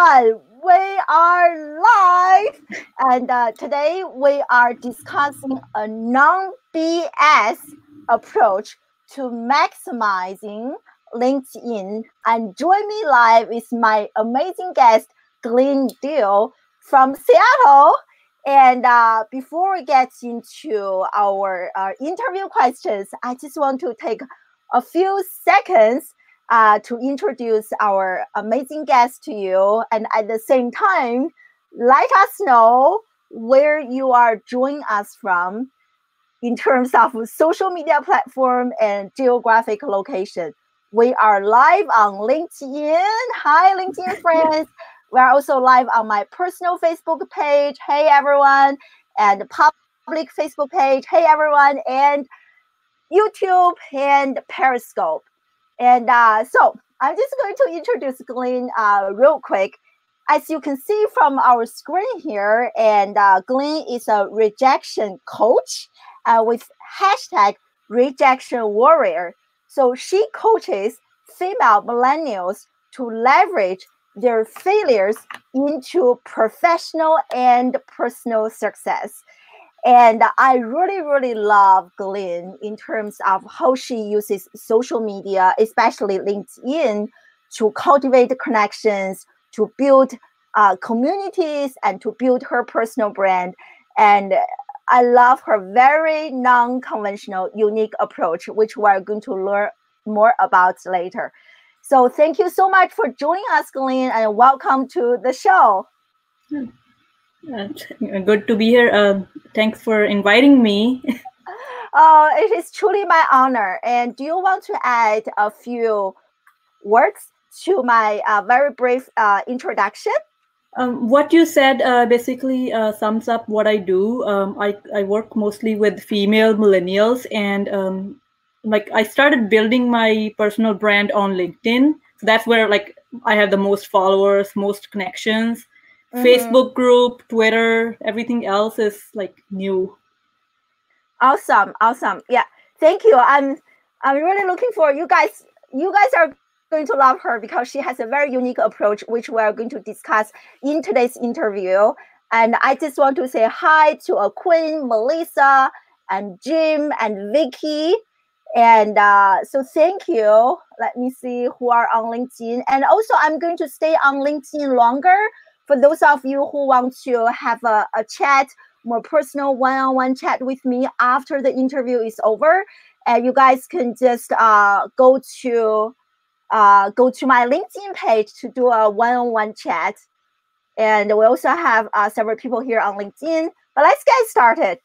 everyone, we are live, and today we are discussing a non-BS approach to maximizing LinkedIn. And join me live is my amazing guest, Glenn Deal from Seattle. And before we get into our interview questions, I just want to take a few seconds to introduce our amazing guest to you, and at the same time, let us know where you are joining us from in terms of social media platform and geographic location. We are live on LinkedIn. Hi, LinkedIn friends. We're also live on my personal Facebook page. Hey, everyone. And public Facebook page. Hey, everyone. And YouTube and Periscope. And so I'm just going to introduce Glenn real quick. As you can see from our screen here, and Glenn is a rejection coach with hashtag rejection warrior. So she coaches female millennials to leverage their failures into professional and personal success. And I really, really love Glenn in terms of how she uses social media, especially LinkedIn, to cultivate connections, to build communities, and to build her personal brand. And I love her very non-conventional, unique approach, which we're going to learn more about later. So thank you so much for joining us, Glenn, and welcome to the show. Good to be here. Thanks for inviting me. It is truly my honor. And do you want to add a few words to my very brief introduction? What you said basically sums up what I do. I work mostly with female millennials, and like I started building my personal brand on LinkedIn. So that's where like I have the most followers, most connections. Facebook group, Twitter, everything else is like new. Awesome. Yeah, thank you. I'm really looking for you guys. You guys are going to love her because she has a very unique approach, which we are going to discuss in today's interview. And I just want to say hi to Quinn, Melissa, and Jim, and Vicky. And so thank you. Let me see who are on LinkedIn. And also, I'm going to stay on LinkedIn longer for those of you who want to have a chat, more personal one-on-one chat with me after the interview is over. And you guys can just go to my LinkedIn page to do a one-on-one chat. And we also have several people here on LinkedIn. But let's get started.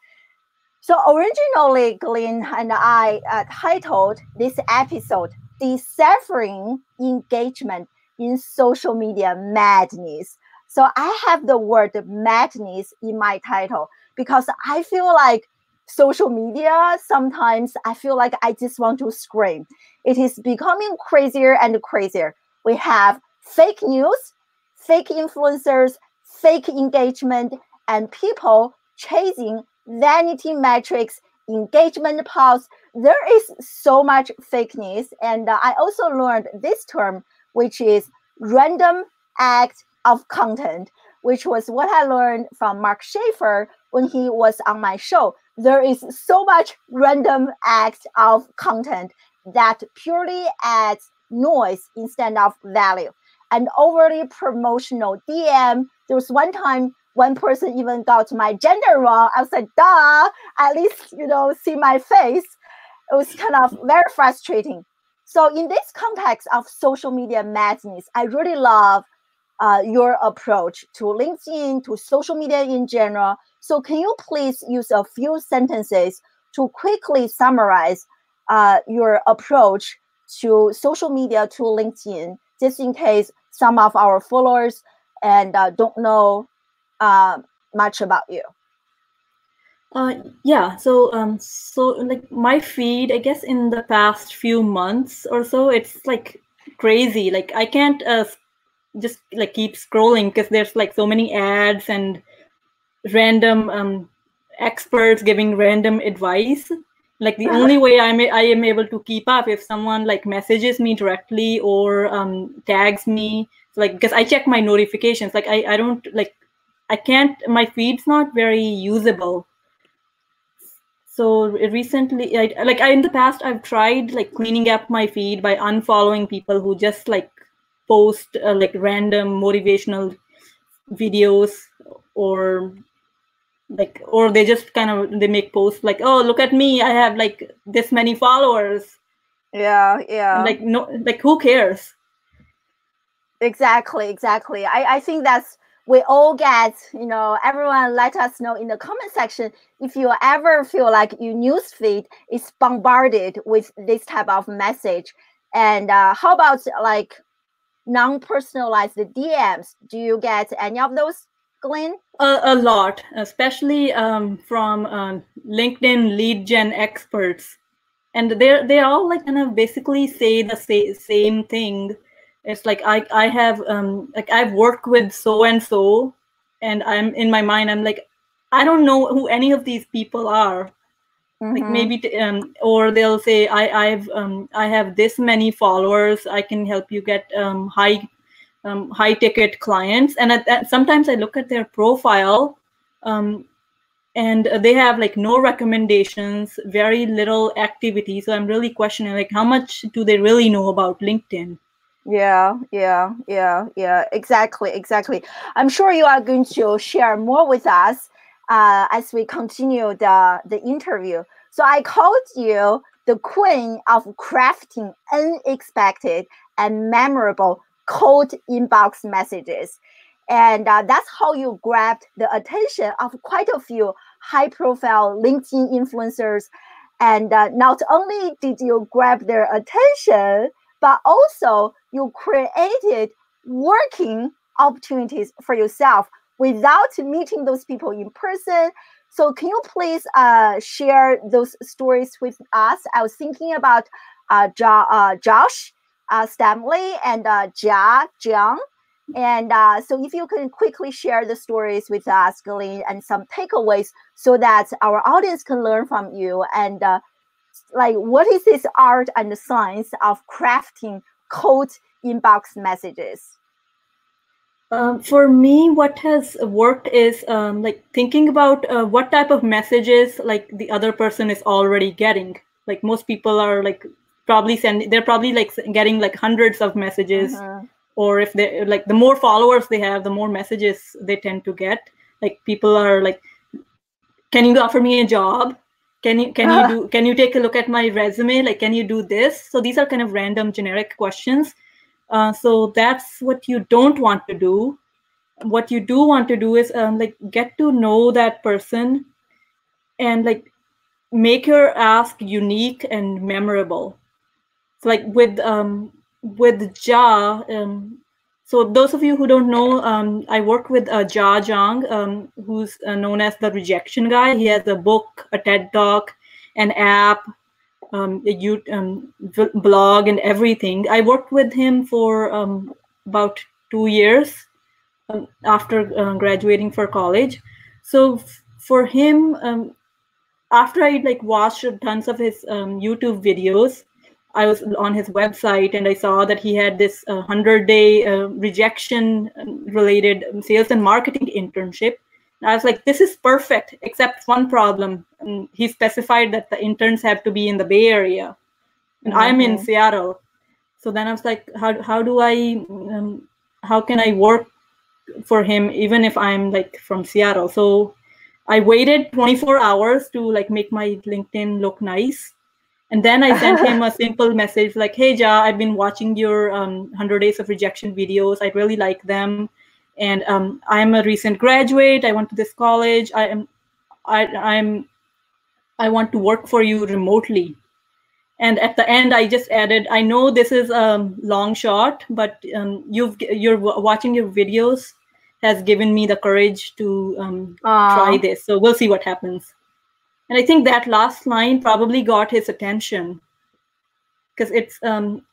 So originally, Glenn and I titled this episode, Deciphering Engagement in Social Media Madness. So I have the word madness in my title because I feel like social media, sometimes I feel like I just want to scream. It is becoming crazier and crazier. We have fake news, fake influencers, fake engagement, and people chasing vanity metrics, engagement pulse. There is so much fakeness. And I also learned this term, which is random act of content, which was what I learned from Mark Schaefer when he was on my show. There is so much random act of content that purely adds noise instead of value. And overly promotional DM. There was one time one person even got my gender wrong. I was like, duh, at least, see my face. It was kind of very frustrating. So in this context of social media madness, I really love your approach to LinkedIn, to social media in general. So can you please use a few sentences to quickly summarize your approach to social media, to LinkedIn, just in case some of our followers and don't know much about you? Yeah, so like my feed, I guess in the past few months or so, it's like crazy. Like I can't just like keep scrolling because there's like so many ads and random experts giving random advice. Like the only way I am able to keep up if someone like messages me directly or tags me. like, because I check my notifications. Like I don't like, I can't, my feed's not very usable. So recently, in the past, I've tried like cleaning up my feed by unfollowing people who just like post like random motivational videos, or they just kind of, they make posts like, oh, look at me, I have like this many followers. Yeah. And like, no, like who cares? Exactly. I think that's, we all get, everyone let us know in the comment section if you ever feel like your newsfeed is bombarded with this type of message. And how about like non-personalized DMs? Do you get any of those, Glenn? A lot, especially from LinkedIn lead gen experts. And they all like kind of basically say the same thing. It's like I have like I've worked with so and so, and I'm in my mind, I'm like, I don't know who any of these people are. Like maybe or they'll say I have this many followers, I can help you get high ticket clients. And sometimes I look at their profile, and they have like no recommendations, very little activity. So I'm really questioning like how much do they really know about LinkedIn? Yeah. Exactly. I'm sure you are going to share more with us as we continue the interview. So I called you the queen of crafting unexpected and memorable cold inbox messages. And that's how you grabbed the attention of quite a few high-profile LinkedIn influencers. And not only did you grab their attention, but also you created working opportunities for yourself without meeting those people in person. So can you please share those stories with us? I was thinking about Josh Stanley and Jia Jiang. And so if you can quickly share the stories with us, Glenn, and some takeaways so that our audience can learn from you, and like, what is this art and the science of crafting cold inbox messages? For me, what has worked is like thinking about what type of messages like the other person is already getting. Like most people are like they're probably like getting like hundreds of messages, or if they like, the more followers they have, the more messages they tend to get. Like people are like, can you offer me a job? Can you take a look at my resume? Like, can you do this? So these are kind of random generic questions. So that's what you don't want to do. What you do want to do is like get to know that person and like make your ask unique and memorable. So like with Ja, so those of you who don't know, I work with Jia Jiang, who's known as the Rejection Guy. He has a book, a TED Talk, an app, a blog, and everything. I worked with him for about 2 years after graduating for college. So for him, after I like watched tons of his YouTube videos, I was on his website and I saw that he had this 100-day rejection related sales and marketing internship. And I was like, this is perfect, except one problem. He specified that the interns have to be in the Bay Area, and I'm in Seattle. So then I was like, how do I, how can I work for him even if I'm like from Seattle? So I waited 24 hours to like make my LinkedIn look nice. And then I sent him a simple message like, hey, Ja, I've been watching your 100 Days of Rejection videos. I really like them. And I'm a recent graduate. I went to this college. I want to work for you remotely. And at the end, I just added, I know this is a long shot, but you're watching your videos has given me the courage to try this. So we'll see what happens. And I think that last line probably got his attention, because it's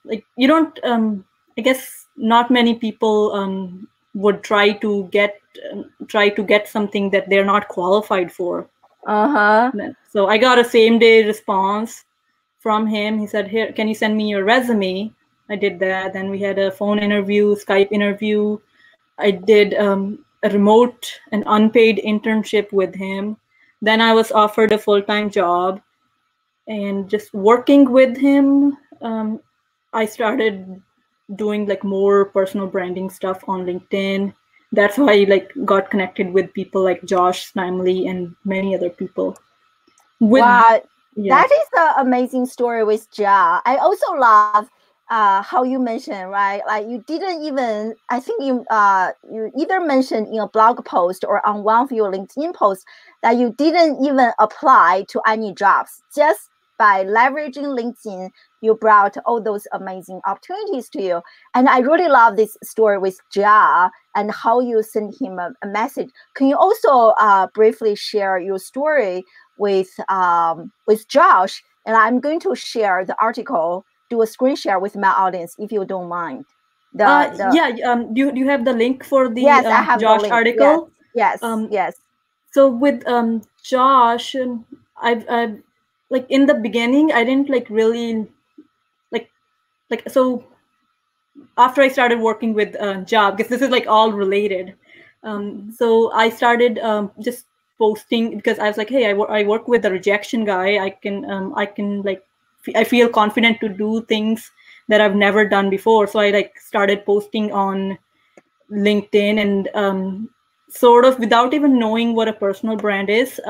like, you don't, I guess not many people would try to get something that they're not qualified for. So I got a same day response from him. He said, here, can you send me your resume? I did that. Then we had a phone interview, Skype interview. I did a remote and unpaid internship with him. Then I was offered a full-time job, and just working with him, I started doing like more personal branding stuff on LinkedIn. That's how I like got connected with people like Josh Snimely and many other people. Wow, that is an amazing story with Ja. I also love how you mentioned, right? Like you didn't even, I think you either mentioned in a blog post or on one of your LinkedIn posts that you didn't even apply to any jobs. Just by leveraging LinkedIn, you brought all those amazing opportunities to you. And I really love this story with Ja and how you sent him a message. Can you also briefly share your story with Josh? And I'm going to share the article, do a screen share with my audience if you don't mind. Yeah. Do you have the link for the yes, I have Josh the link. article? Yes. Yes. So with Josh, I've like in the beginning, I didn't like really like so. After I started working with Ja, because this is like all related, so I started just posting because I was like, hey, I work with a rejection guy. I can like I feel confident to do things that I've never done before. So I like started posting on LinkedIn and sort of without even knowing what a personal brand is,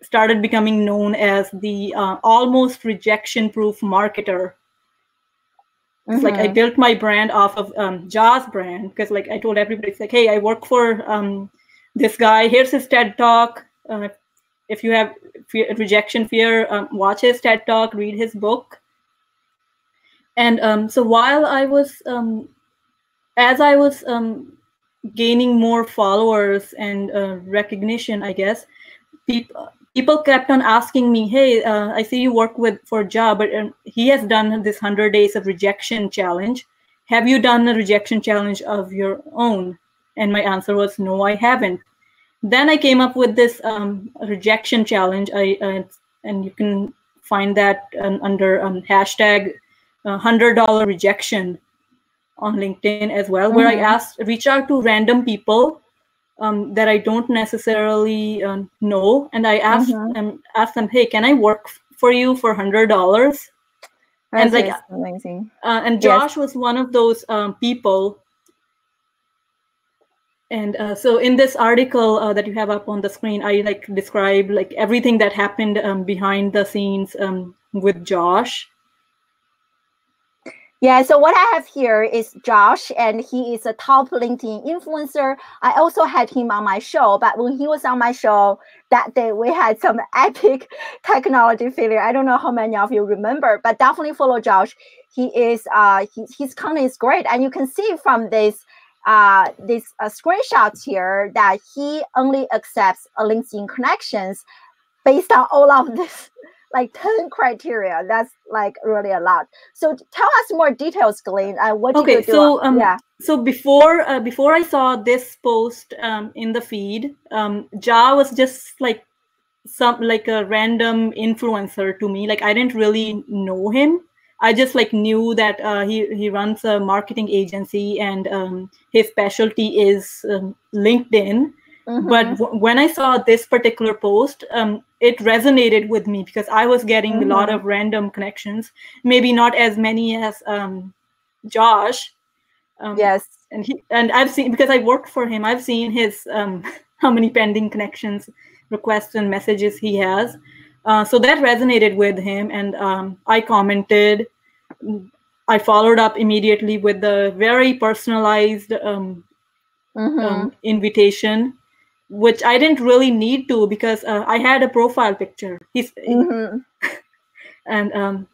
started becoming known as the almost rejection-proof marketer. It's like I built my brand off of Ja's brand because like I told everybody, it's like, hey, I work for this guy. Here's his TED Talk. If you have rejection fear, watch his TED Talk, read his book. And so while I was, as I was gaining more followers and recognition, I guess, people kept on asking me, hey, I see you work for Ja, but he has done this 100 days of rejection challenge. Have you done a rejection challenge of your own? And my answer was, no, I haven't. Then I came up with this rejection challenge. And you can find that under hashtag $100 rejection on LinkedIn as well, where I reach out to random people that I don't necessarily know, and I ask them, hey, can I work for you for $100? And like amazing. And Josh was one of those people. And so in this article that you have up on the screen, I like describe like everything that happened behind the scenes with Josh. Yeah, so what I have here is Josh, and he is a top LinkedIn influencer. I also had him on my show, but when he was on my show that day, we had some epic technology failure. I don't know how many of you remember, but definitely follow Josh. He is his content is great, and you can see from this screenshots here that he only accepts LinkedIn connections based on all of this. Like 10 criteria. That's like really a lot. So tell us more details, Glenn. What did you do? So so before I saw this post in the feed, Ja was just like a random influencer to me. Like I didn't really know him. I just like knew that he runs a marketing agency and his specialty is LinkedIn. But when I saw this particular post, it resonated with me because I was getting a lot of random connections, maybe not as many as Josh. Yes. And I've seen, because I worked for him, I've seen his how many pending connections, requests, and messages he has. So that resonated with him, and I commented. I followed up immediately with the very personalized invitation, which I didn't really need to because I had a profile picture. And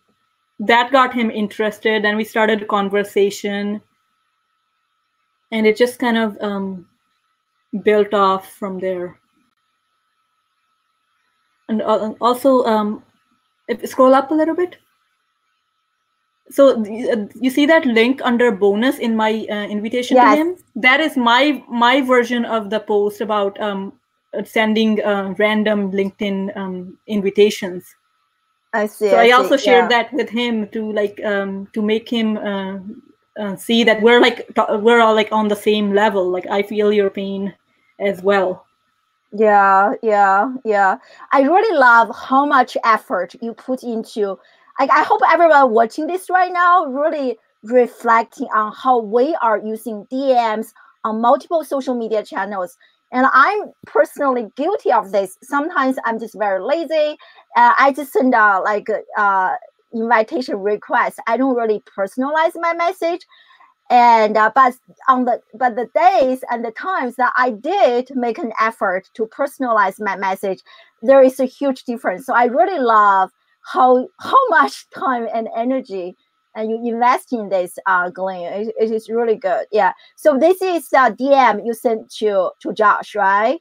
that got him interested, and we started a conversation, and it just kind of built off from there. And also, if scroll up a little bit. So you see that link under bonus in my invitation to him? That is my version of the post about sending random LinkedIn invitations. I see. So I also see. shared Yeah. that with him to like to make him see that we're all like on the same level. Like I feel your pain as well. Yeah, yeah. I really love how much effort you put into. Like, I hope everyone watching this right now really reflecting on how we are using DMs on multiple social media channels. And I'm personally guilty of this. Sometimes I'm just very lazy. I just send out like invitation requests. I don't really personalize my message. And but the days and the times that I did make an effort to personalize my message, there is a huge difference. So I really love how much time and energy and you invest in this, Glenn. It is really good. Yeah. So this is DM you sent to Josh, right?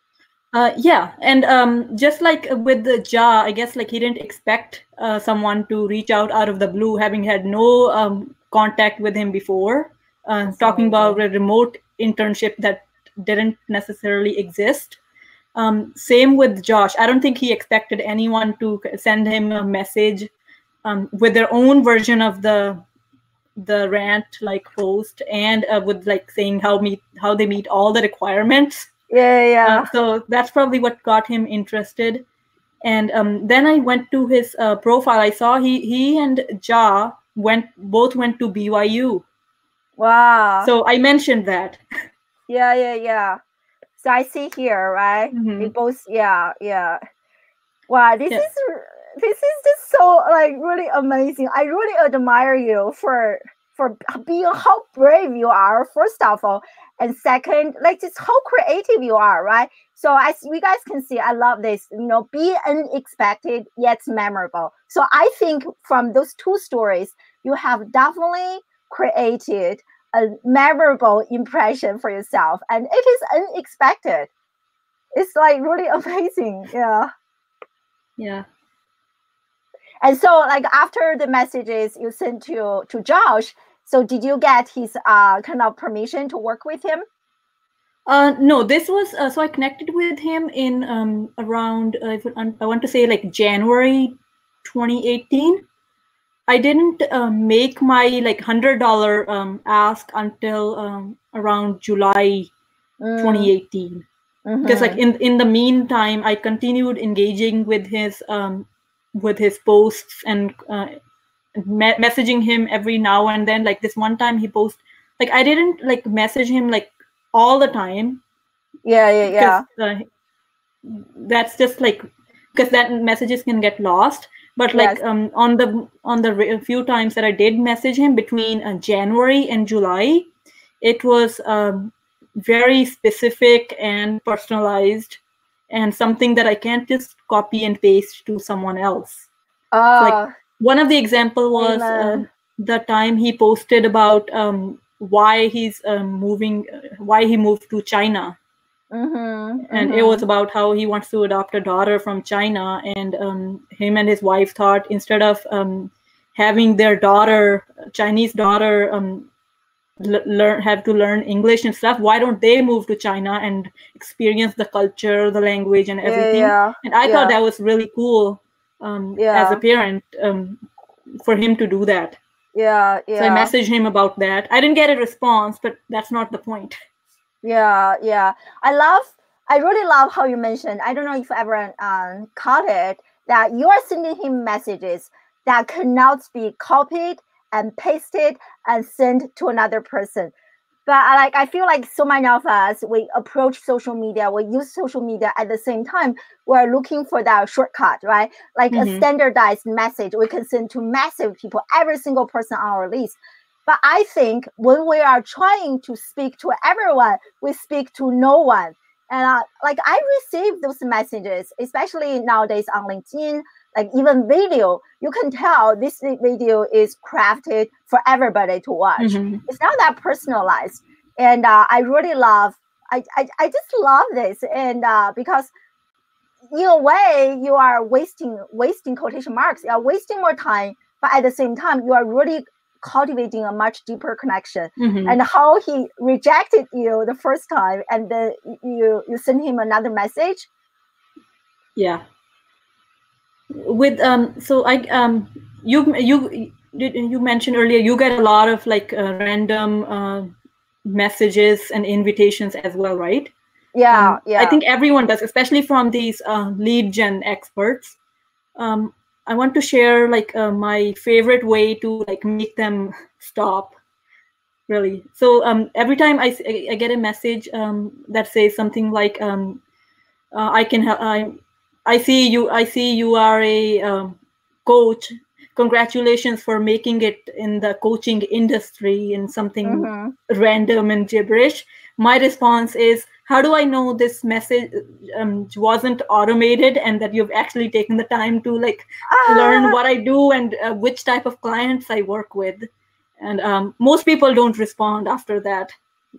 Yeah, and just like with the Ja, I guess like he didn't expect someone to reach out of the blue, having had no contact with him before. Talking about a remote internship that didn't necessarily exist. Same with Josh. I don't think he expected anyone to send him a message with their own version of the rant like post and with like saying how they meet all the requirements. Yeah. So that's probably what got him interested. And then I went to his profile. I saw he and Ja both went to BYU. Wow. So I mentioned that. Yeah. So I see here, right? Mm-hmm. We both, yeah. Wow, this is just so like really amazing. I really admire you for being how brave you are, first of all, and second, like just how creative you are, right? So as you guys can see, I love this. Be unexpected yet memorable. So I think from those two stories, you have definitely created a memorable impression for yourself, and it is unexpected. It's like really amazing. Yeah. And so, like after the messages you sent to Josh, so did you get his kind of permission to work with him? No, this was so I connected with him in around I want to say like January 2018. I didn't make my like $100 ask until around July 2018. Because like in the meantime, I continued engaging with his posts and messaging him every now and then. Like this one time he posted, like I didn't like message him like all the time. Yeah. That's just like because that messages can get lost. But like on the few times that I did message him between January and July, it was very specific and personalized and something that I can't just copy and paste to someone else. Like one of the example was the time he posted about why he's why he moved to China. And it was about how he wants to adopt a daughter from China, and him and his wife thought instead of having their Chinese daughter have to learn English and stuff, why don't they move to China and experience the culture, the language, and everything? And I thought that was really cool as a parent for him to do that. Yeah. So I messaged him about that. I didn't get a response, but that's not the point. Yeah. I really love how you mentioned, I don't know if everyone caught it, that you are sending him messages that cannot be copied and pasted and sent to another person. But I feel like so many of us, we approach social media, we use social media at the same time, we're looking for that shortcut, right? Like a standardized message we can send to massive people, every single person on our list. But I think when we are trying to speak to everyone, we speak to no one. And I receive those messages, especially nowadays on LinkedIn, like even video, you can tell this video is crafted for everybody to watch. It's not that personalized. And I really love, I just love this. And because in a way, you are wasting quotation marks, you are wasting more time, but at the same time, you are really cultivating a much deeper connection. And how he rejected you the first time, and then you send him another message. Yeah. With so I you mentioned earlier you get a lot of like random messages and invitations as well, right? Yeah, I yeah. think everyone does, especially from these lead gen experts. I want to share like my favorite way to like make them stop. Really. So every time I get a message that says something like I can I see you are a coach. Congratulations for making it in the coaching industry in something random and gibberish. My response is, how do I know this message wasn't automated and that you've actually taken the time to like learn what I do and which type of clients I work with? And most people don't respond after that.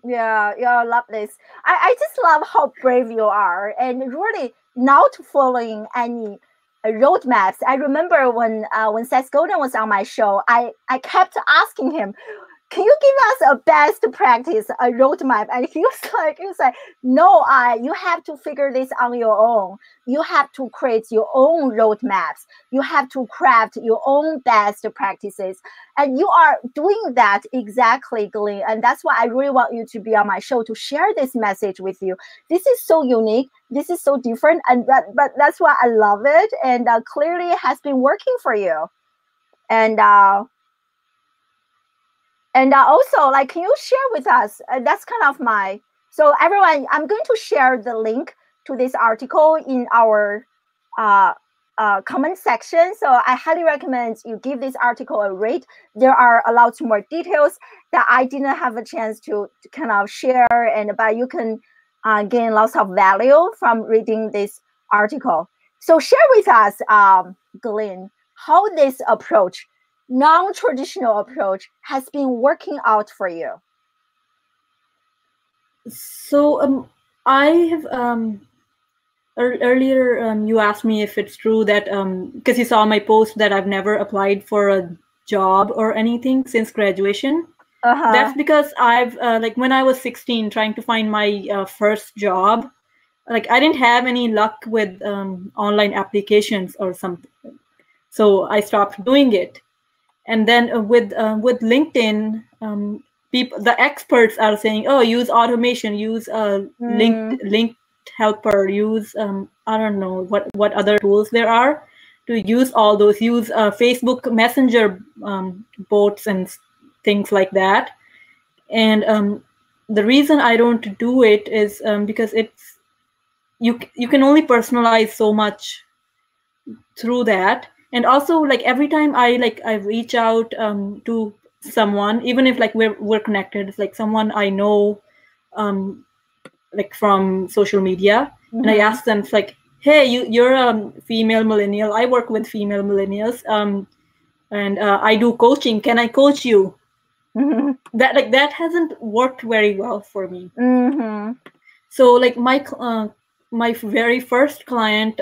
Yeah, yeah, I love this. I just love how brave you are and really not following any roadmaps. I remember when Seth Godin was on my show, I kept asking him, can you give us a best practice, a roadmap? And he was like, no, you have to figure this on your own. You have to create your own roadmaps. You have to craft your own best practices. And you are doing that exactly, Glenn. And that's why I really want you to be on my show to share this message with you. This is so unique. This is so different. And but that's why I love it. And clearly it has been working for you. And also, like, can you share with us? That's kind of my. So everyone, I'm going to share the link to this article in our comment section. So I highly recommend you give this article a read. There are a lot more details that I didn't have a chance to kind of share, but you can gain lots of value from reading this article. So share with us, Glenn, how this approach, non-traditional approach, has been working out for you. So I have earlier you asked me if it's true that because you saw my post that I've never applied for a job or anything since graduation. That's because I've like when I was 16 trying to find my first job, like I didn't have any luck with online applications or something, so I stopped doing it. And then with LinkedIn, people, the experts are saying, oh, use automation, use linked helper, use I don't know what other tools there are to use all those, use Facebook Messenger bots and things like that. And the reason I don't do it is because it's you can only personalize so much through that. And also, like every time I reach out to someone, even if like we're connected, it's like someone I know like from social media, and I ask them, it's like, hey, you're a female millennial, I work with female millennials, and I do coaching, can I coach you? That hasn't worked very well for me. So like my very first client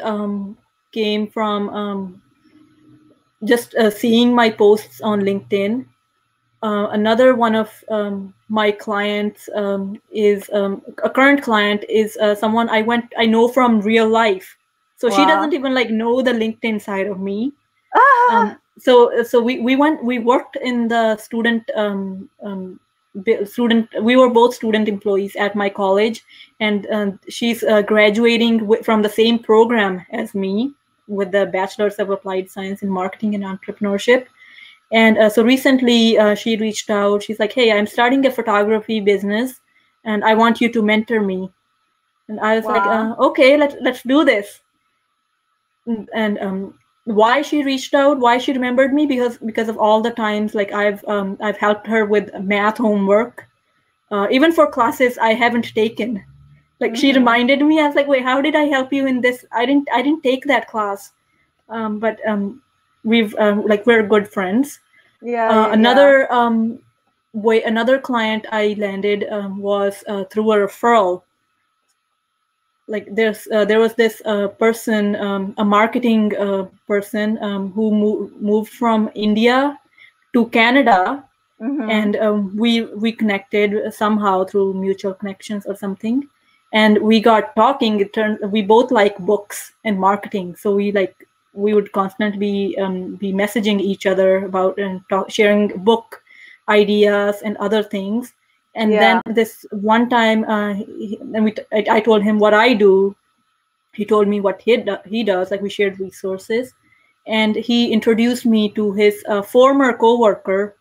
came from just seeing my posts on LinkedIn. Another one of my clients is a current client is someone I know from real life. So she doesn't even like know the LinkedIn side of me. So we worked in the student we were both student employees at my college, and she's graduating from the same program as me with the Bachelor's of Applied Science in Marketing and Entrepreneurship. And so recently she reached out. She's like, hey, I'm starting a photography business and I want you to mentor me. And I was like, okay, let's do this. And why she reached out, why she remembered me, because of all the times like I've helped her with math homework, even for classes I haven't taken. Like she reminded me. I was like, wait, how did I help you in this? I didn't take that class. But we've like we're good friends. Another client I landed was through a referral. Like there was this person, a marketing person who moved from India to Canada, and we connected somehow through mutual connections or something, and we got talking. It turned we both like books and marketing, so we like we would constantly be messaging each other about and sharing book ideas and other things. And then this one time, I told him what I do. He told me what he does. Like we shared resources, and he introduced me to his former coworker,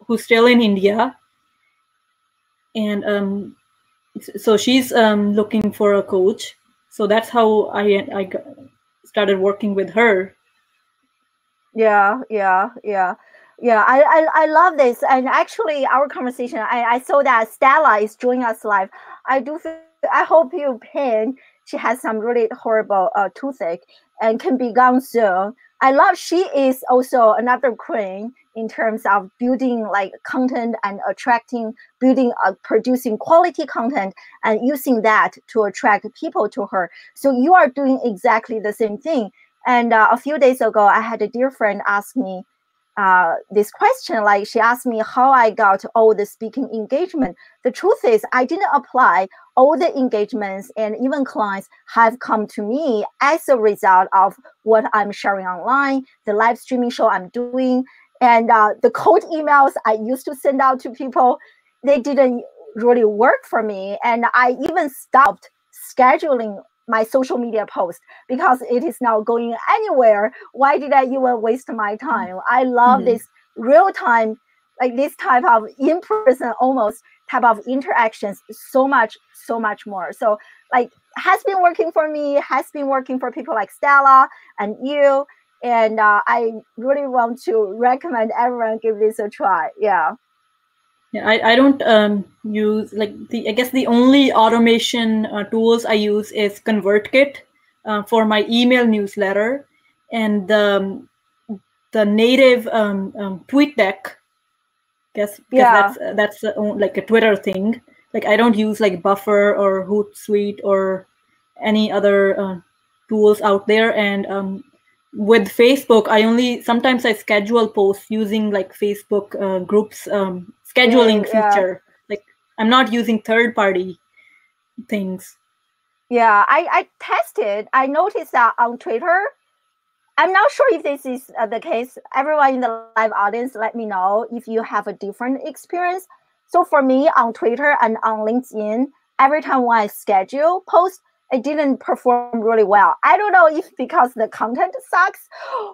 who's still in India, and so she's looking for a coach. So that's how I started working with her. Yeah. I love this. And actually, our conversation, I saw that Stella is joining us live. I hope you pin. She has some really horrible toothache and can be gone soon. I love she is also another queen in terms of building like content and producing quality content and using that to attract people to her. So you are doing exactly the same thing. And a few days ago, I had a dear friend ask me this question. Like she asked me how I got all the speaking engagement. The truth is, I didn't apply. All the engagements and even clients have come to me as a result of what I'm sharing online, the live streaming show I'm doing, and the cold emails I used to send out to people. They didn't really work for me, and I even stopped scheduling my social media post because it is not going anywhere. Why did I even waste my time? I love this real time, like this type of in-person almost type of interactions so much more. So like has been working for me, has been working for people like Stella and you. And I really want to recommend everyone give this a try. Yeah. Yeah, I don't use like I guess the only automation tools I use is ConvertKit for my email newsletter, and the native TweetDeck. Guess because that's like a Twitter thing. Like I don't use like Buffer or Hootsuite or any other tools out there. And with Facebook, sometimes I schedule posts using like Facebook groups scheduling feature. Like I'm not using third-party things. Yeah, I tested. I noticed that on Twitter. I'm not sure if this is the case. Everyone in the live audience, let me know if you have a different experience. So for me on Twitter and on LinkedIn, every time when I schedule post, it didn't perform really well. I don't know if because the content sucks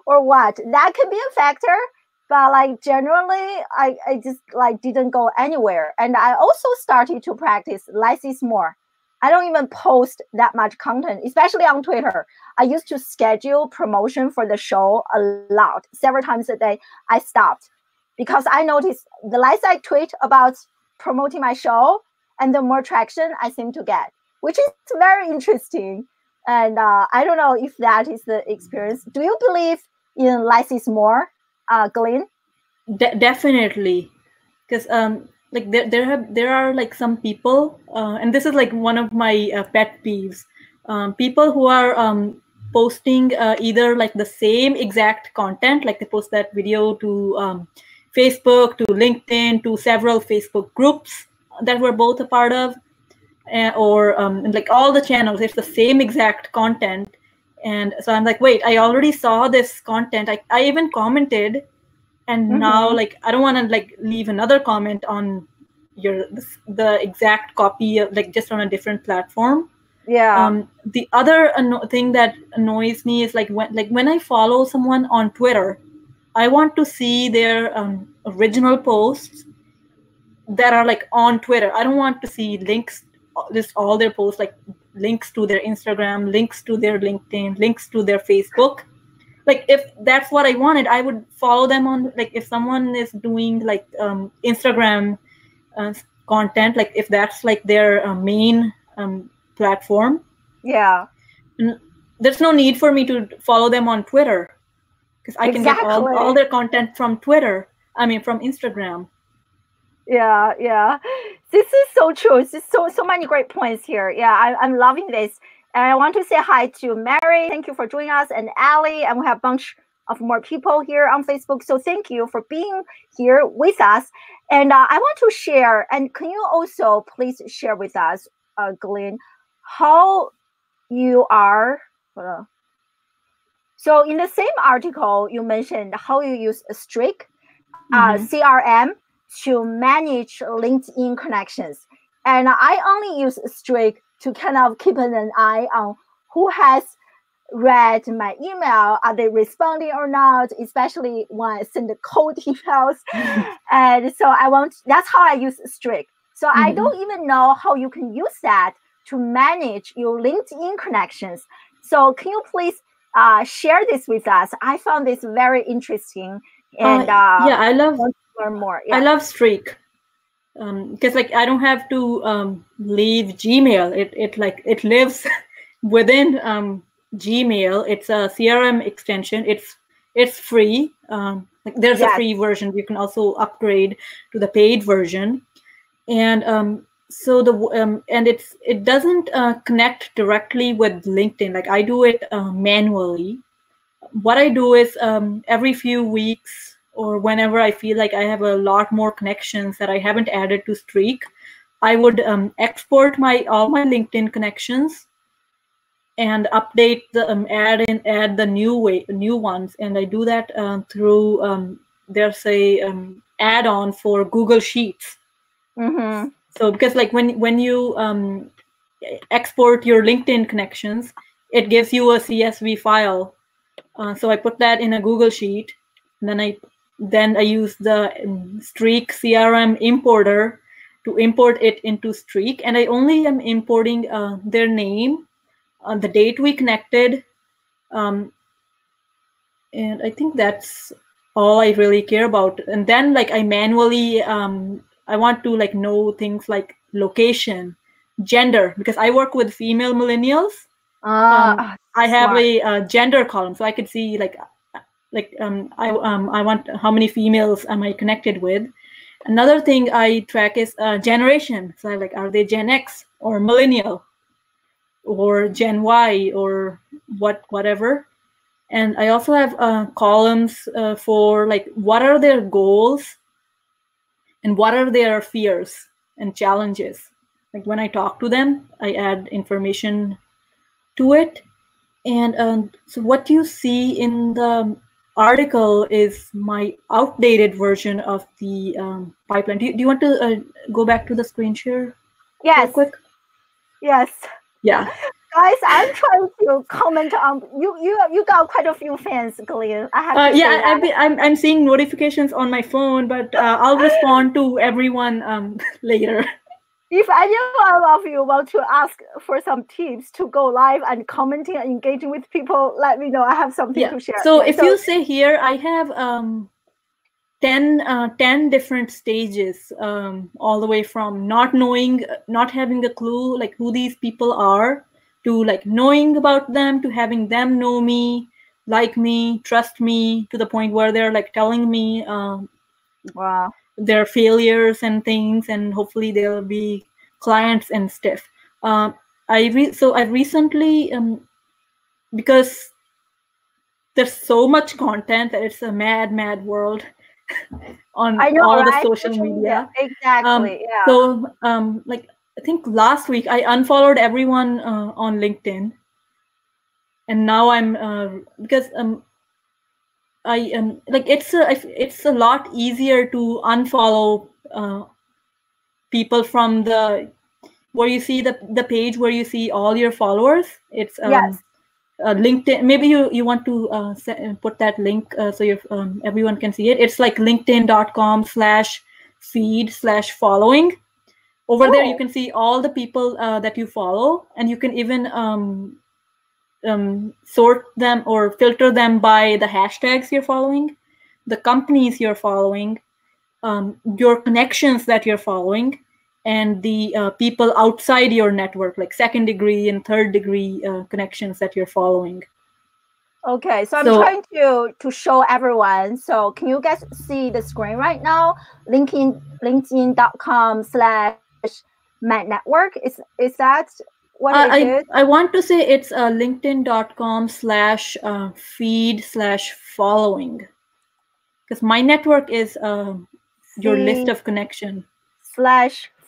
or what. That could be a factor. But like generally, I just like didn't go anywhere. And I also started to practice less is more. I don't even post that much content, especially on Twitter. I used to schedule promotion for the show a lot, several times a day. I stopped because I noticed the less I tweet about promoting my show and the more traction I seem to get, which is very interesting. And I don't know if that is the experience. Do you believe in less is more, Glenn? Definitely, because like there are like some people, and this is like one of my pet peeves. People who are posting either like the same exact content, like they post that video to Facebook, to LinkedIn, to several Facebook groups that we're both a part of, or like all the channels, it's the same exact content. And so I'm like, wait, I already saw this content. I even commented, and now like I don't want to like leave another comment on the exact copy of like just on a different platform. The other thing that annoys me is like when I follow someone on Twitter, I want to see their original posts that are like on Twitter. I don't want to see links, just all their posts, like links to their Instagram, links to their LinkedIn, links to their Facebook. Like if that's what I wanted, I would follow them on, like if someone is doing like Instagram content, like if that's like their main platform, there's no need for me to follow them on Twitter, because I can get all their content from Twitter, from Instagram. Yeah, this is so true. This is so many great points here. Yeah, I'm loving this. And I want to say hi to Mary. Thank you for joining us, and Ali. And we have a bunch of more people here on Facebook. So thank you for being here with us. And I want to share, and can you also please share with us, Glenn, how you are. So in the same article, you mentioned how you use Streak, Mhm. CRM, to manage LinkedIn connections. And I only use Streak to kind of keep an eye on who has read my email. Are they responding or not? Especially when I send the cold emails. And so that's how I use Streak. So I don't even know how you can use that to manage your LinkedIn connections. So can you please share this with us? I found this very interesting, and yeah, I love want to learn more. I Yeah. love Streak because like I don't have to leave Gmail. It lives within Gmail. It's a CRM extension. It's free. Like there's a Yes. free version. You can also upgrade to the paid version, and so it doesn't connect directly with LinkedIn. Like I do it manually. What I do is every few weeks or whenever I feel like I have a lot more connections that I haven't added to Streak, I would export all my LinkedIn connections and update the add the new ones, and I do that through there's a add-on for Google Sheets. Mm-hmm. So because like when you export your LinkedIn connections, it gives you a CSV file. So I put that in a Google Sheet, and then I use the Streak CRM importer to import it into Streak, and I only am importing their name, the date we connected, and I think that's all I really care about. And then like I manually I want to like know things like location, gender, because I work with female millennials. I have smart. a gender column, so I could see I want how many females am I connected with. Another thing I track is generation. So I like, are they Gen X or millennial or Gen Y or whatever. And I also have columns for like what are their goals and what are their fears and challenges. Like when I talk to them, I add information to it. And so what you see in the article is my outdated version of the pipeline. Do you want to go back to the screen share Yes. real quick? Yes. Yeah. Guys, I'm trying to comment on you got quite a few fans, Glenn. I have to say that. I'm seeing notifications on my phone, but I'll respond to everyone later. If anyone of you want to ask for some tips to go live and commenting and engaging with people, let me know. I have something to share. So if you say here, I have 10 different stages, all the way from not knowing, not having a clue like who these people are, to like knowing about them, to having them know me, like me, trust me, to the point where they're like telling me wow, their failures and things, and hopefully they'll be clients and stuff. I've recently because there's so much content that it's a mad world on all the social media. Exactly. Yeah. So like I think last week I unfollowed everyone on LinkedIn, and now I'm because I am like it's a lot easier to unfollow people from the where you see the page where you see all your followers. It's yes. LinkedIn. Maybe you want to put that link so everyone can see it. It's like linkedin.com/feed/following. Over there, you can see all the people that you follow, and you can even sort them or filter them by the hashtags you're following, the companies you're following, your connections that you're following, and the people outside your network, like second degree and third degree connections that you're following. Okay, so I'm trying to show everyone. So can you guys see the screen right now? LinkedIn.com/MadNetwork. Is that what it is? I want to say it's linkedin.com/feed/following, because my network is your list of connection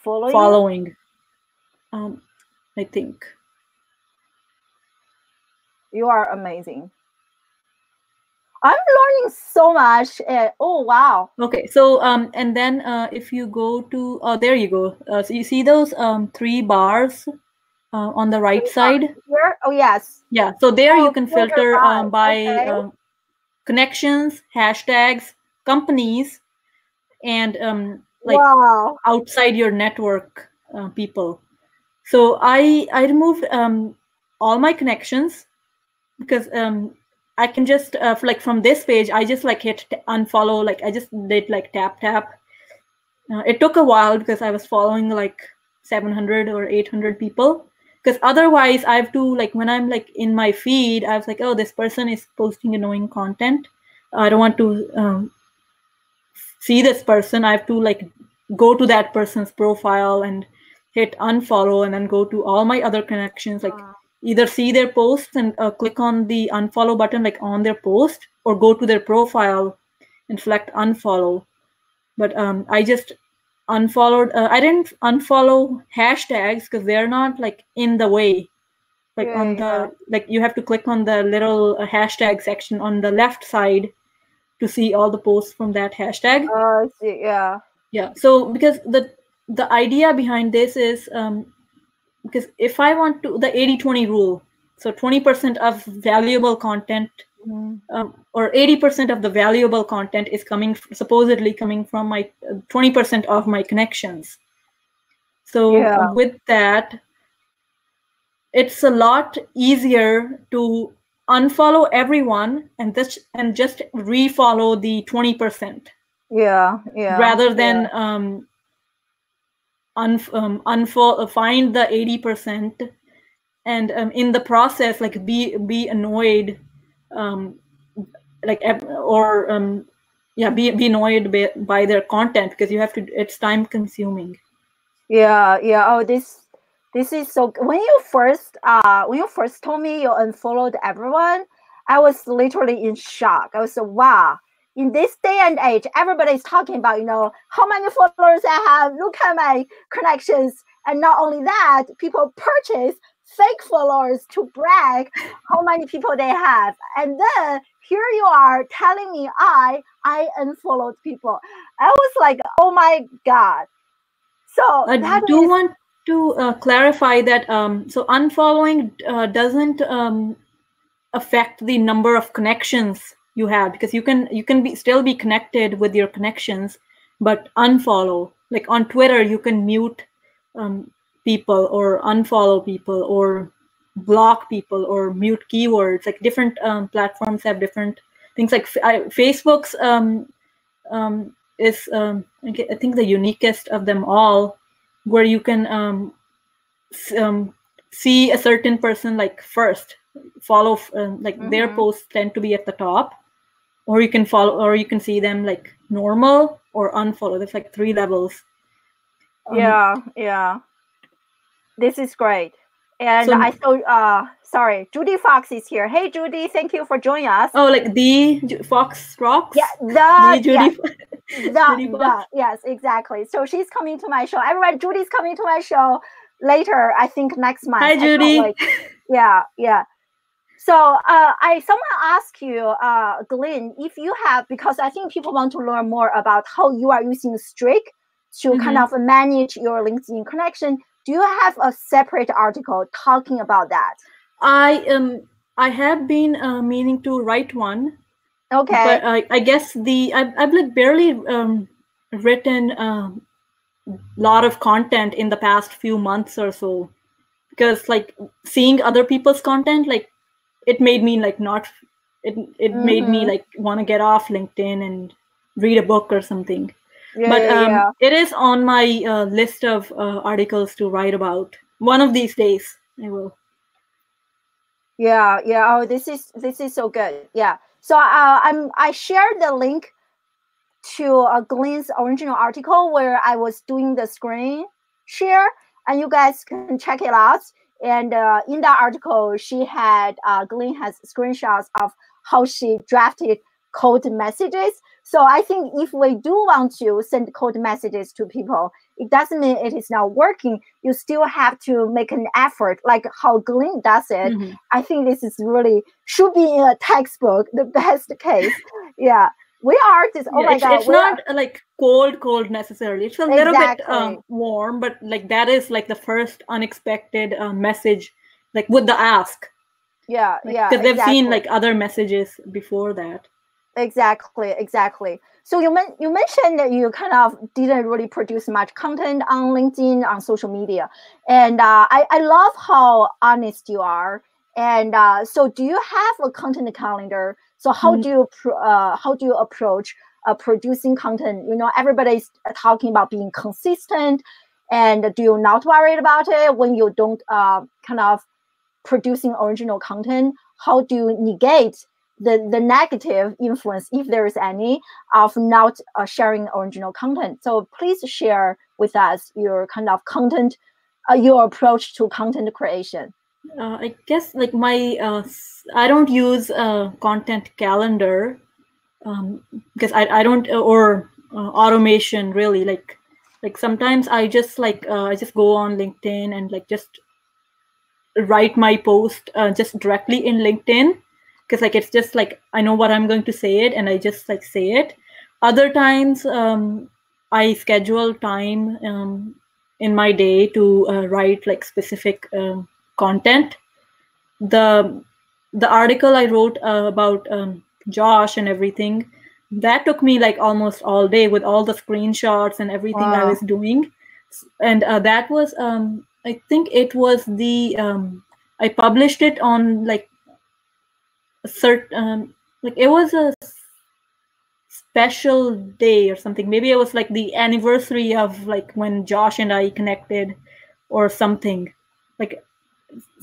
/following. I think you are amazing. I'm learning so much. Oh wow. Okay, so and then if you go to, oh, there you go. So you see those 3 bars on the right side? Here? Oh yes. Yeah, so there you Oh, can filter filter by. by Okay. connections, hashtags, companies, and like Wow. outside your network people. So I removed all my connections because I can just like from this page I just like hit unfollow, like I just did like tap. It took a while because I was following like 700 or 800 people, because otherwise I have to, like when I'm like in my feed I was like, oh, this person is posting annoying content, I don't want to see this person. I have to like go to that person's profile and hit unfollow and then go to all my other connections, like either see their posts and click on the unfollow button like on their post, or go to their profile and select unfollow. But I just unfollowed. I didn't unfollow hashtags because they're not like in the way. Like on the like you have to click on the little hashtag section on the left side to see all the posts from that hashtag. I see. Yeah. Yeah. So because the idea behind this is because if I want to, the 80-20 rule, so 20% of valuable content or 80% of the valuable content is supposedly coming from my 20% of my connections. So with that, it's a lot easier to unfollow everyone and just refollow the 20%. Yeah. Rather than find the 80% and in the process like be annoyed, like or be annoyed by their content, because you have to, it's time consuming. Yeah. Oh, this is so. When you first told me you unfollowed everyone, I was literally in shock. I was so, wow. In this day and age, everybody's talking about, how many followers I have. Look at my connections. And not only that, people purchase fake followers to brag how many people they have. And then here you are telling me I unfollowed people. I was like, oh my God. So I do want to clarify that so unfollowing doesn't affect the number of connections you have, because you can still be connected with your connections, but unfollow. Like on Twitter, you can mute people or unfollow people or block people or mute keywords. Like different platforms have different things. Like Facebook's is I think the uniquest of them all, where you can see a certain person like first, follow like their posts tend to be at the top, or you can follow, or you can see them like normal or unfollow. There's like 3 levels. Yeah. This is great. And I saw sorry, Judy Fox is here. Hey Judy, thank you for joining us. Oh, like the Fox Rocks? Yeah, Judy. Yes, exactly. So she's coming to my show. Everyone, Judy's coming to my show later, I think next month. Hi Judy. Yeah. So someone asked you, Glenn, if you have, because I think people want to learn more about how you are using Streak to kind of manage your LinkedIn connection. Do you have a separate article talking about that? I have been meaning to write one. Okay. But I guess I've like barely written a lot of content in the past few months or so, because like seeing other people's content, like it made me like not, it made me like want to get off LinkedIn and read a book or something. But it is on my list of articles to write about. One of these days I will. Yeah. Oh, this is so good. Yeah. So I shared the link to Glenn's original article where I was doing the screen share, and you guys can check it out. And in that article, she had Glenn has screenshots of how she drafted cold messages. So I think if we do want to send cold messages to people, it doesn't mean it is not working. You still have to make an effort, like how Glenn does it. Mm-hmm. I think this is really should be in a textbook, the best case. Yeah. We are just, oh my God. It's not like cold necessarily. It's a little bit warm, but like that is like the first unexpected message, like with the ask. Yeah, yeah. Because they've seen like other messages before that. Exactly. So you mentioned that you kind of didn't really produce much content on LinkedIn, on social media, and I love how honest you are. And so, do you have a content calendar? So how do you approach producing content? You know, everybody's talking about being consistent, and do you not worried about it when you don't kind of producing original content? How do you negate the negative influence, if there is any, of not sharing original content? So please share with us your kind of content, your approach to content creation. I guess like my I don't use content calendar because I don't or automation really. Like sometimes I just I just go on LinkedIn and like just write my post just directly in LinkedIn, because like it's just like I know what I'm going to say it and I just like say it. Other times I schedule time in my day to write like specific content. The article I wrote about Josh and everything, that took me like almost all day with all the screenshots and everything I was doing. And that was I think it was the I published it on like a certain like it was a special day or something. Maybe it was like the anniversary of like when Josh and I connected or something. Like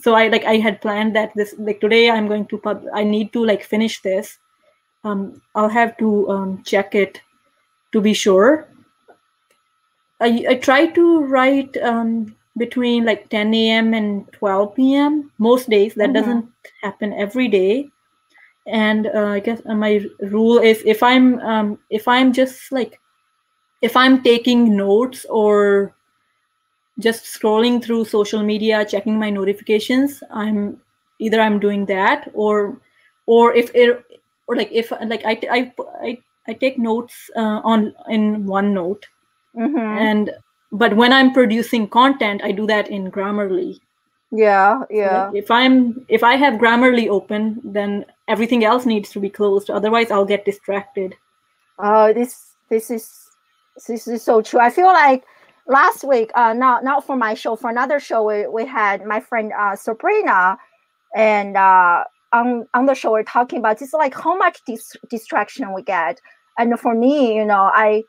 so I had planned that this like today I'm going to I need to like finish this. I'll have to check it to be sure. I try to write between like 10 a.m. and 12 p.m. most days. That doesn't happen every day. And I guess my rule is if I'm just like if I'm taking notes or just scrolling through social media, checking my notifications, I'm doing that, or if I take notes in OneNote, and but when I'm producing content, I do that in Grammarly. Yeah. So like if I have Grammarly open, then everything else needs to be closed. Otherwise, I'll get distracted. Oh, this is so true. I feel like last week, not for my show, for another show, we had my friend Sabrina, and on the show we're talking about just like how much distraction we get. And for me, you know, I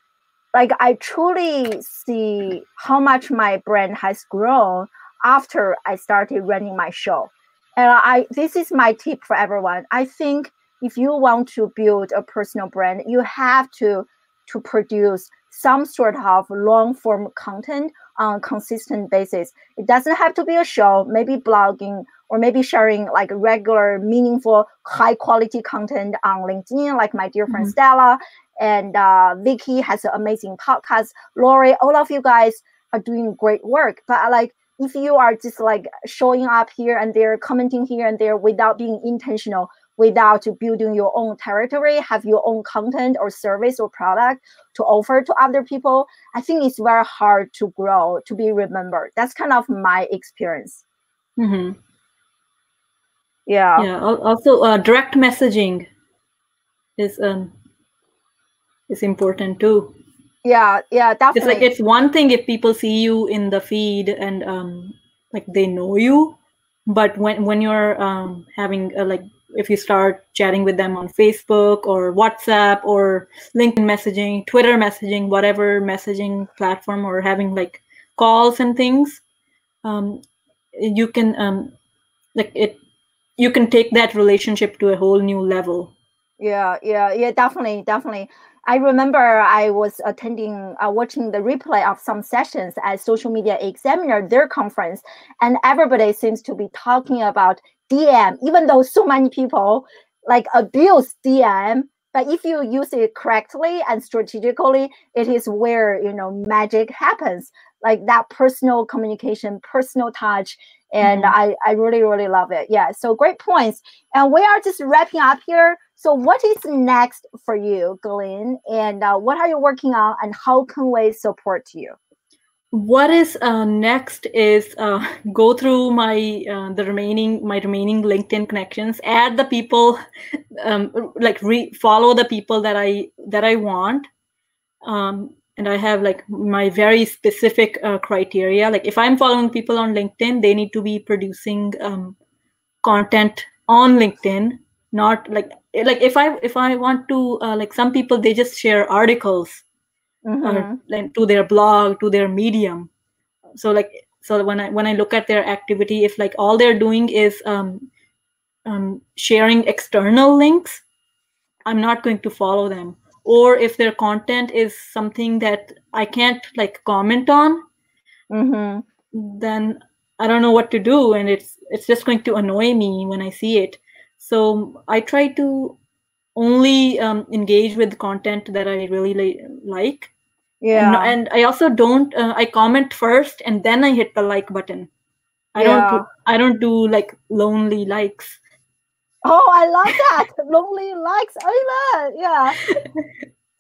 truly see how much my brand has grown after I started running my show. And this is my tip for everyone. I think if you want to build a personal brand, you have to produce some sort of long form content on a consistent basis. It doesn't have to be a show, maybe blogging, or maybe sharing like regular, meaningful, high quality content on LinkedIn, like my dear friend Stella, and Vicky has an amazing podcast. Lori, all of you guys are doing great work. But like, if you are just like showing up here and there, commenting here and there without being intentional, without building your own territory, have your own content or service or product to offer to other people, I think it's very hard to grow, to be remembered. That's kind of my experience. Yeah. Also, direct messaging is important too. Yeah, definitely. It's like it's one thing if people see you in the feed and like they know you, but when you're having like if you start chatting with them on Facebook or WhatsApp or LinkedIn messaging, Twitter messaging, whatever messaging platform, or having like calls and things, you can you can take that relationship to a whole new level. Yeah, definitely. I remember I was watching the replay of some sessions at Social Media Examiner, their conference, and everybody seems to be talking about DM, even though so many people like abuse DM, But if you use it correctly and strategically, it is where, you know, magic happens, like that personal communication, personal touch. And I really, really love it. Yeah, so great points. And we are just wrapping up here. So what is next for you, Glenn? And what are you working on, and how can we support you? What is next is go through my remaining LinkedIn connections, add the people, like follow the people that I want, and I have like my very specific criteria. Like if I'm following people on LinkedIn, they need to be producing content on LinkedIn, not like if I want to like some people, they just share articles to their blog, to their Medium. So when I look at their activity, if like all they're doing is sharing external links, I'm not going to follow them. Or if their content is something that I can't like comment on, then I don't know what to do, and it's just going to annoy me when I see it. So I try to only engage with content that I really like. Yeah. And I also don't I comment first and then I hit the like button. I don't do like lonely likes. Oh, I love that. Lonely likes. I love it. Yeah.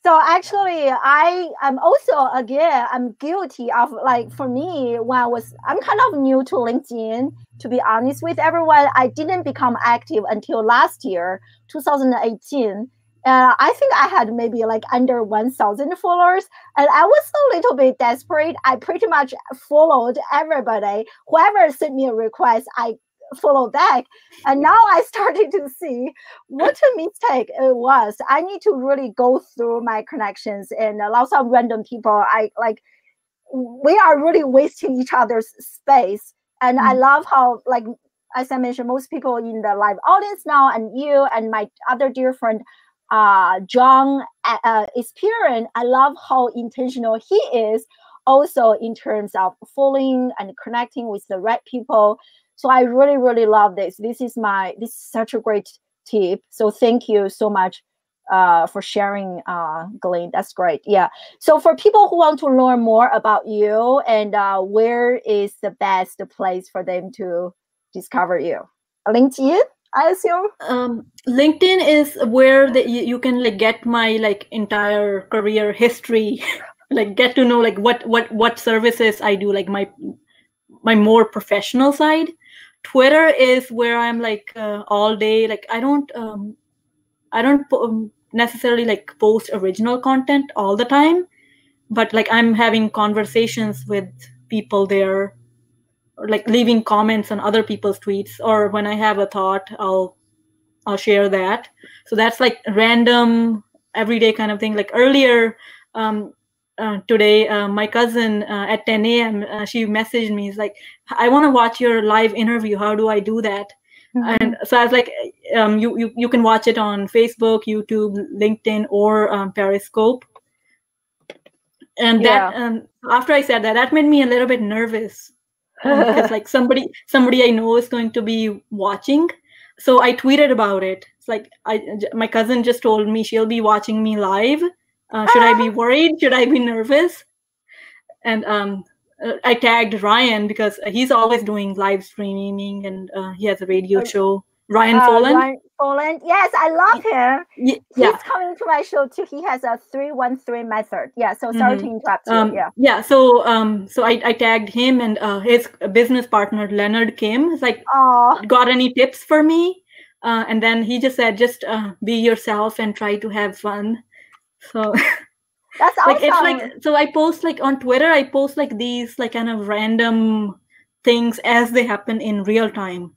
So actually, I am also, again, I'm guilty of, like, for me, when I'm kind of new to LinkedIn, to be honest with everyone. I didn't become active until last year, 2018. I think I had maybe like under 1,000 followers, and I was a little bit desperate. I pretty much followed everybody. Whoever sent me a request, I follow back. And now I started to see what a mistake it was. I need to really go through my connections, and lots of random people. We are really wasting each other's space. And I love how, like, as I mentioned, most people in the live audience now, and you and my other dear friend, John, experience. I love how intentional he is also in terms of following and connecting with the right people. So I really, really love this. This is such a great tip. So thank you so much for sharing, Glenn. That's great. Yeah. So for people who want to learn more about you, and where is the best place for them to discover you? LinkedIn, I assume. LinkedIn is where you can like get my like entire career history, like get to know like what services I do, like my more professional side. Twitter is where I'm like all day. Like I don't necessarily like post original content all the time, but like I'm having conversations with people there, or like leaving comments on other people's tweets, or when I have a thought, I'll share that. So that's like random everyday kind of thing. Like earlier today, my cousin at 10 a.m. She messaged me. It's like, I want to watch your live interview. How do I do that? And so I was like, you can watch it on Facebook, YouTube, LinkedIn, or Periscope. And that after I said that, that made me a little bit nervous because like somebody I know is going to be watching. So I tweeted about it. It's like my cousin just told me she'll be watching me live. Should I be worried? Should I be nervous? And I tagged Ryan because he's always doing live streaming, and he has a radio show. Ryan Foland. Ryan Foland. Yes, I love him. He's coming to my show too. He has a 313 method. Yeah. So sorry to interrupt you. Yeah. So I tagged him and his business partner Leonard Kim. It's like, got any tips for me? And then he just said, just be yourself and try to have fun. So that's awesome. Like it's like, so I post like on Twitter, I post like these like kind of random things as they happen in real time.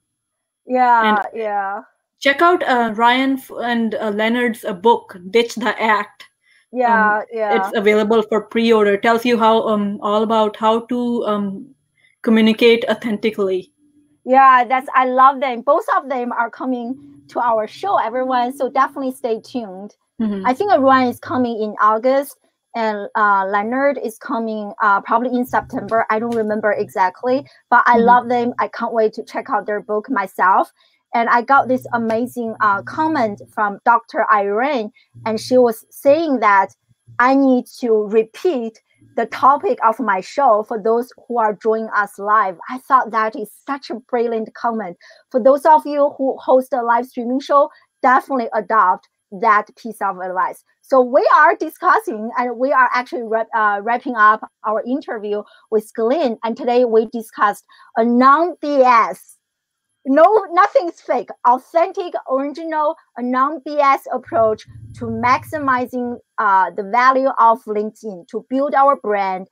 Yeah, and check out Ryan and Leonard's book, Ditch the Act. It's available for pre-order. It tells you how all about how to communicate authentically. Yeah, I love them. Both of them are coming to our show, everyone. So definitely stay tuned. I think Ryan is coming in August, and Leonard is coming probably in September. I don't remember exactly, but I love them. I can't wait to check out their book myself. And I got this amazing comment from Dr. Irene, and she was saying that I need to repeat the topic of my show for those who are joining us live. I thought that is such a brilliant comment. For those of you who host a live streaming show, definitely adopt that piece of advice. So we are discussing, and we are actually wrapping up our interview with Glenn. And today we discussed a non-BS, nothing's fake, authentic, original, a non-BS approach to maximizing the value of LinkedIn, to build our brand,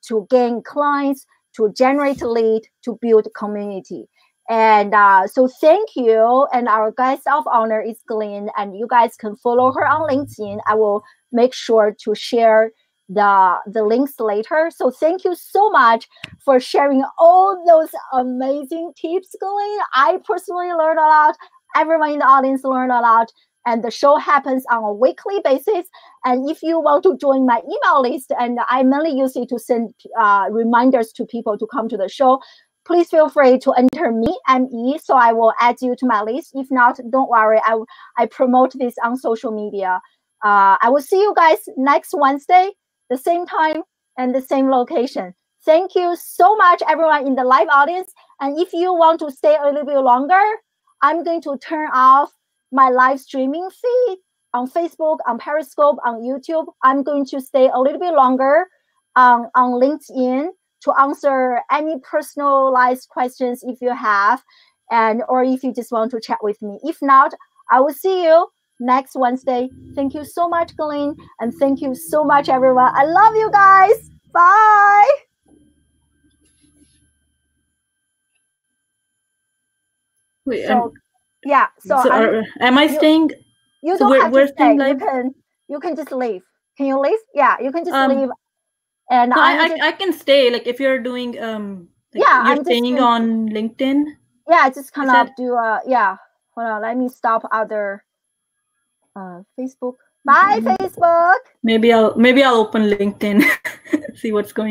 to gain clients, to generate lead, to build community. And so thank you. And our guest of honor is Glenn, and you guys can follow her on LinkedIn. I will make sure to share the links later. So thank you so much for sharing all those amazing tips, Glenn. I personally learned a lot. Everyone in the audience learned a lot. And the show happens on a weekly basis. And if you want to join my email list, and I mainly use it to send reminders to people to come to the show, please feel free to enter me, ME, so I will add you to my list. If not, don't worry. I promote this on social media. I will see you guys next Wednesday, the same time and the same location. Thank you so much, everyone in the live audience. And if you want to stay a little bit longer, I'm going to turn off my live streaming feed on Facebook, on Periscope, on YouTube. I'm going to stay a little bit longer on LinkedIn to answer any personalized questions if you have, or if you just want to chat with me. If not, I will see you next Wednesday. Thank you so much, Glenn, and thank you so much, everyone. I love you guys. Bye. Wait, so am I staying? You don't have to stay. You can just leave. Can you leave? Yeah, you can just leave. And no, I can stay. Like if you're doing you're staying on LinkedIn. Yeah, just kind of do hold on, let me stop other Facebook. Bye, Facebook. Maybe I'll open LinkedIn. See what's going on.